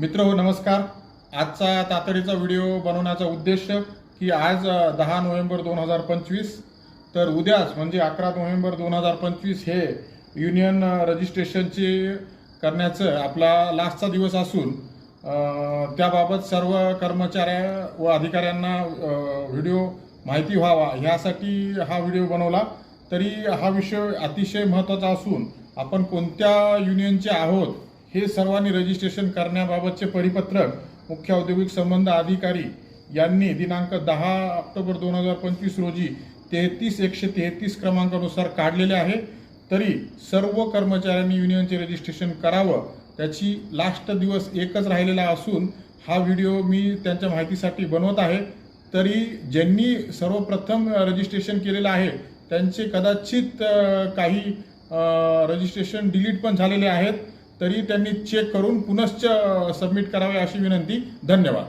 मित्र हो नमस्कार. आजचा तातडीचा व्हिडिओ बनवण्याचा उद्देश की आज 10 नोव्हेंबर 2025 तर उद्याच म्हणजे 11 नोव्हेंबर 2025 हे युनियन रजिस्ट्रेशनचे करण्याचं आपला लास्टचा दिवस असून त्याबाबत सर्व कर्मचाऱ्या व अधिकाऱ्यांना व्हिडिओ माहिती व्हावा ह्यासाठी हा व्हिडिओ बनवला. तरी हा विषय अतिशय महत्त्वाचा असून आपण कोणत्या युनियनचे आहोत हे सर्वांनी रजिस्ट्रेशन करण्याबाबतचे परिपत्रक मुख्य औद्योगिक संबंध अधिकारी यांनी दिनांक 10 ऑक्टोबर 2025 रोजी 33133 क्रमांकानुसार काढलेले आहे. तरी सर्व कर्मचाऱ्यांनी युनियनचे रजिस्ट्रेशन करावं. त्याची लास्ट दिवस एकच राहिलेला असून हा व्हिडिओ मी त्यांच्या माहितीसाठी बनवत आहे. तरी ज्यांनी सर्वप्रथम रजिस्ट्रेशन केलेलं आहे त्यांचे कदाचित काही रजिस्ट्रेशन डिलीट पण झालेले आहेत. तरी त्यांनी चेक करून पुनश्च सबमिट करावे अशी विनंती. धन्यवाद.